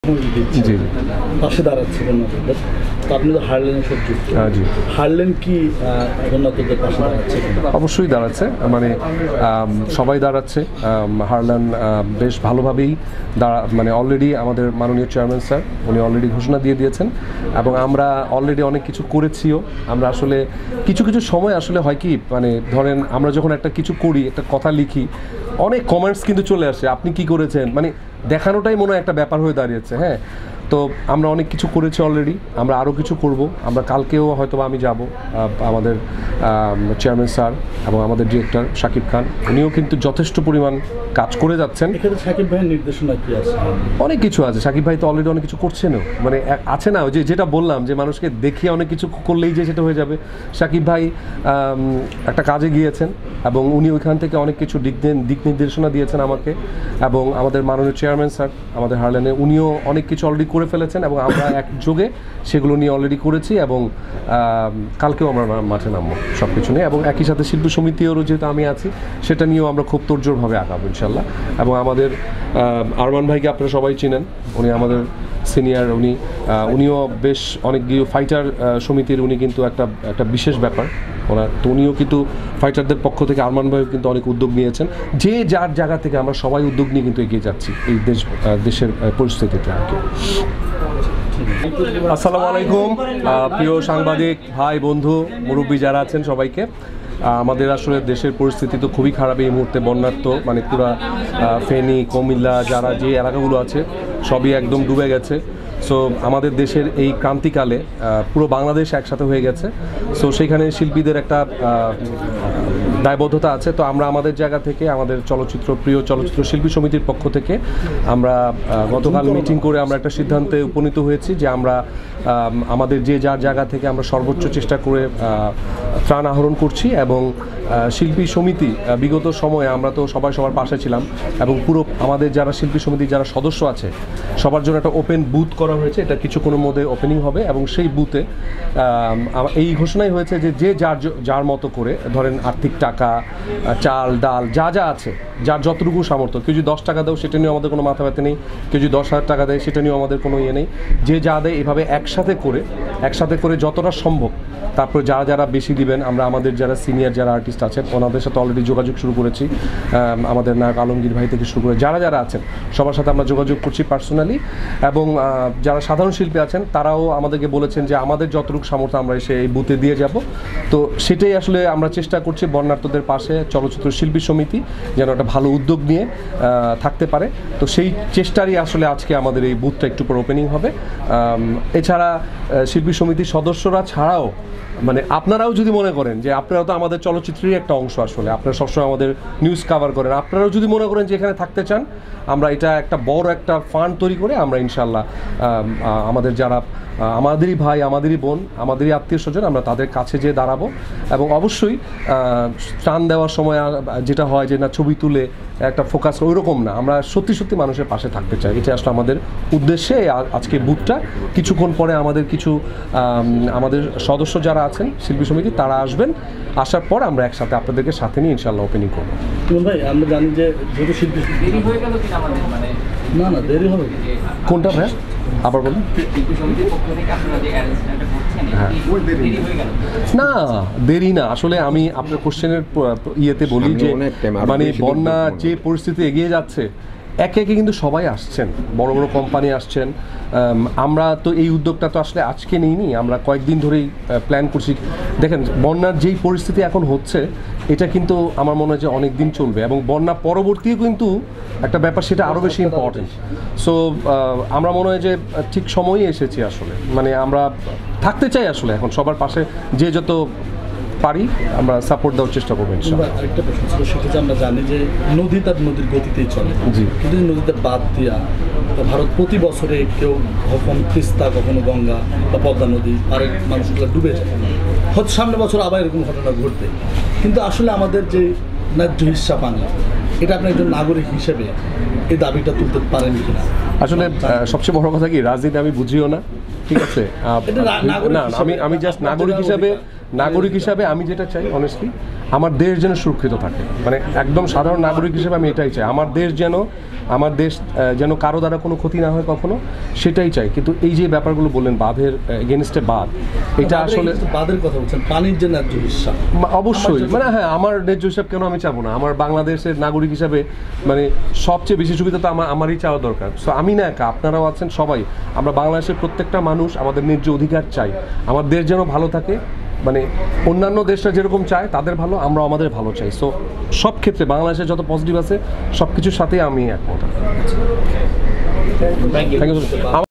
জি পাশে দাঁড়াচ্ছিলেন আপনাদের, তো আপনি তো হারলেনের সাথে যুক্ত। জি হারলেন কি উন্নতদের পাশে দাঁড়াচ্ছে? অবশ্যই দাঁড়াচ্ছে, মানে সবাই দাঁড়াচ্ছে। হারলান বেশ ভালোভাবেই মানে অলরেডি আমাদের মাননীয় চেয়ারম্যান স্যার উনি অলরেডি ঘোষণা দিয়ে দিয়েছেন এবং আমরা অলরেডি অনেক কিছু করেছিও। আমরা আসলে কিছু কিছু সময় আসলে হয় কি, মানে ধরেন আমরা যখন একটা কিছু করি, একটা কথা লিখি, অনেক কমেন্টস কিন্তু চলে আসে, আপনি কি করেছেন, মানে দেখানোটাই মনে হয় একটা ব্যাপার হয়ে দাঁড়িয়েছে। হ্যাঁ, তো আমরা অনেক কিছু করেছি অলরেডি, আমরা আরও কিছু করব। আমরা কালকেও হয়তো আমি যাব, আমাদের চেয়ারম্যান স্যার এবং আমাদের ডিরেক্টর শাকিব খান উনিও কিন্তু যথেষ্ট পরিমাণ কাজ করে যাচ্ছেন। এখানে শাকিব ভাইয়ের নির্দেশনা কি আছে? অনেক কিছু আছে, শাকিব ভাই তো অলরেডি অনেক কিছু করছেনও, মানে আছে না ওই যেটা বললাম যে মানুষকে দেখিয়ে অনেক কিছু করলেই যে সেটা হয়ে যাবে। শাকিব ভাই একটা কাজে গিয়েছেন এবং উনি ওইখান থেকে অনেক কিছু দিক নির্দেশনা দিয়েছেন আমাকে, এবং আমাদের মাননীয় চেয়ারম্যান স্যার আমাদের হারলেনে উনিও অনেক কিছু অলরেডি করে ফেলেছেন এবং আমরা একযোগে সেগুলো নিয়ে অলরেডি করেছি এবং কালকেও আমরা মাঠে নামবো সব কিছু নিয়ে। এবং একই সাথে শিল্পী সমিতিরও যেহেতু আমি আছি, সেটা নিয়েও আমরা খুব তোড়জোড়ভাবে আগাবো ইনশাল্লাহ। এবং আমাদের আরমান ভাইকে আপনারা সবাই চিনেন, উনি আমাদের সিনিয়র, উনিও বেশ অনেকগুলো ফাইটার সমিতির উনি কিন্তু একটা বিশেষ ব্যাপার ওনার, তো উনিও কিন্তু ফাইটারদের পক্ষ থেকে আরমান ভাইও কিন্তু অনেক উদ্যোগ নিয়েছেন। যে যার জায়গা থেকে আমরা সবাই উদ্যোগ নিয়ে কিন্তু এগিয়ে যাচ্ছি এই দেশের পরিস্থিতিতে আর কি। আসসালামু আলাইকুম প্রিয় সাংবাদিক ভাই বন্ধু মুরব্বী যারা আছেন সবাইকে। আমাদের আসলে দেশের পরিস্থিতি তো খুবই খারাপ এই মুহূর্তে, বন্যার্ত, মানে পুরা ফেনী কুমিল্লা যারা যে এলাকাগুলো আছে সবই একদম ডুবে গেছে। সো আমাদের দেশের এই ক্রান্তিকালে পুরো বাংলাদেশ একসাথে হয়ে গেছে। সো সেখানে শিল্পীদের একটা দায়বদ্ধতা আছে। তো আমরা আমাদের জায়গা থেকে আমাদের প্রিয় চলচ্চিত্র শিল্পী সমিতির পক্ষ থেকে আমরা গতকাল মিটিং করে আমরা একটা সিদ্ধান্তে উপনীত হয়েছি যে আমরা আমাদের যে যার জায়গা থেকে আমরা সর্বোচ্চ চেষ্টা করে ত্রাণ আহরণ করছি। এবং শিল্পী সমিতি বিগত সময়ে আমরা তো সবার পাশে ছিলাম এবং পুরো আমাদের যারা শিল্পী সমিতির যারা সদস্য আছে সবার জন্য একটা ওপেন বুথ করা হয়েছে, এটা কিছুক্ষণের মধ্যে ওপেনিং হবে। এবং সেই বুথে এই ঘোষণাই হয়েছে যে যার মতো করে ধরেন আর্থিক টাকা, চাল ডাল যা আছে, যার যতটুকু সামর্থ্য, কেউ যদি 10 টাকা দেয় সেটা নিয়েও আমাদের কোনো মাথা ব্যথা নেই, কেউ যদি 10,000 টাকা দেয় সেটা নিয়েও আমাদের কোনো ইয়ে নেই। যে যা দেয় এভাবে একসাথে করে যতটা সম্ভব, তারপর যারা বেশি দিবেন আমরা আমাদের যারা সিনিয়র যারা আর্টিস্ট আছেন ওনাদের সাথে অলরেডি যোগাযোগ শুরু করেছি। আমাদের নায়ক আলমগীর ভাই থেকে শুরু করে যারা আছেন সবার সাথে আমরা যোগাযোগ করছি পার্সোনালি। এবং যারা সাধারণ শিল্পী আছেন তারাও আমাদেরকে বলেছেন যে আমাদের যতটুকু সামর্থ্য আমরা এসে এই বুথে দিয়ে যাব। তো সেটাই আসলে আমরা চেষ্টা করছি বন্যার্তদের পাশে চলচ্চিত্র শিল্পী সমিতি যেন একটা ভালো উদ্যোগ নিয়ে থাকতে পারে। তো সেই চেষ্টারই আসলে আজকে আমাদের এই বুথটা একটু পর ওপেনিং হবে। এছাড়া শিল্পী সমিতির সদস্যরা ছাড়াও মানে আপনারাও যদি মনে করেন যে আপনারাও তো আমাদের চলচ্চিত্রেরই একটা অংশ, আসলে আপনারা সবসময় আমাদের নিউজ কভার করেন, আপনারাও যদি মনে করেন যে এখানে থাকতে চান, আমরা এটা একটা বড় একটা ফান্ড তৈরি করে আমরা ইনশাল্লাহ আমাদের যারা আমাদেরই ভাই, আমাদেরই বোন, আমাদেরই আত্মীয় স্বজন, আমরা তাদের কাছে যেয়ে দাঁড়াবো। এবং অবশ্যই ত্রাণ দেওয়ার সময় যেটা হয় যে না ছবি তুলে একটা ফোকাস, ওইরকম না, আমরা সত্যি মানুষের পাশে থাকতে চাই। এটা আসলে আমাদের উদ্দেশ্যে আজকে বুথটা। কিছুক্ষণ পরে আমাদের সদস্য যারা আছেন শিল্পী সমিতি তারা আসবেন, আসার পর আমরা একসাথে আপনাদেরকে সাথে নিয়ে ইনশাল্লাহ ওপেনিং করবো। ভাই আমরা জানি যে যেহেতু শিল্পী দেরি হয়ে গেল কিনা আমাদের, মানে না দেরি হবে কোনটা ভাই আবার বলুন? না দেরি না, আসলে আমি আপনার কোশ্চেনের ইয়েতে বলি যে মানে বন্যা যে পরিস্থিতি এগিয়ে যাচ্ছে, একে কিন্তু সবাই আসছেন, বড় কোম্পানি আসছেন। আমরা তো এই উদ্যোগটা তো আসলে আজকে নিইনি, আমরা কয়েকদিন ধরেই প্ল্যান করছি। দেখেন বন্যার যেই পরিস্থিতি এখন হচ্ছে এটা কিন্তু আমার মনে হয় যে অনেক দিন চলবে এবং বন্যা পরবর্তীও কিন্তু একটা ব্যাপার, সেটা আরও বেশি ইম্পর্টেন্ট। সো আমরা মনে হয় যে ঠিক সময়ই এসেছি আসলে, মানে আমরা থাকতে চাই আসলে এখন সবার পাশে, যে যত পারি আমরা সাপোর্ট দেওয়ার চেষ্টা করবো ইনশাআল্লাহ। আরেকটা প্রশ্ন ছিল, সেক্ষেত্রে আমরা জানি যে নদী তার নদীর গতিতেই চলে, জি, কিন্তু নদীতে বাদ দিয়া ভারত প্রতি বছরে কেউ কখনো তিস্তা, কখনো গঙ্গা বা পদ্মা নদী আরেক মানুষগুলো ডুবে যায়, হয়তো সামনের বছর আবার এরকম ঘটনা ঘটবে। কিন্তু আসলে আমাদের যে ন্যায্য হিস্সা পান, এটা আপনি একজন নাগরিক হিসেবে এই দাবিটা তুলতে পারেন কিনা? আসলে সবচেয়ে বড় কথা কি, রাজনীতি আমি বুঝিও না, ঠিক আছে না, আমি জাস্ট নাগরিক হিসাবে আমি যেটা চাই অনেস্টলি আমার দেশ যেন সুরক্ষিত থাকে, মানে একদম সাধারণ নাগরিক হিসেবে আমি এটাই চাই, আমার দেশ যেন কারো দ্বারা কোনো ক্ষতি না হয় কখনো, সেটাই চাই। কিন্তু এই যে ব্যাপারগুলো বললেন বাঁধের এগেনস্টে বাঁধ, এটা আসলে বাঁধের কথা বলছেন, পানির যে ন্যায্য হিসাব অবশ্যই মানে হ্যাঁ আমার ন্যায্য হিসাব কেন আমি চাবো না, আমার বাংলাদেশের নাগরিক হিসাবে মানে সবচেয়ে বেশি সুবিধা তো আমারই চাওয়া দরকার। সো আমি না একা, আপনারাও আছেন, সবাই আমরা বাংলাদেশের প্রত্যেকটা মানুষ আমাদের ন্যায্য অধিকার চাই, আমার দেশ যেন ভালো থাকে, মানে অন্যান্য দেশরা যেরকম চায় তাদের ভালো, আমরা আমাদের ভালো চাই। সো সব ক্ষেত্রে বাংলাদেশের যত পজিটিভ আছে সব কিছুর সাথেই আমি একমত। Thank you.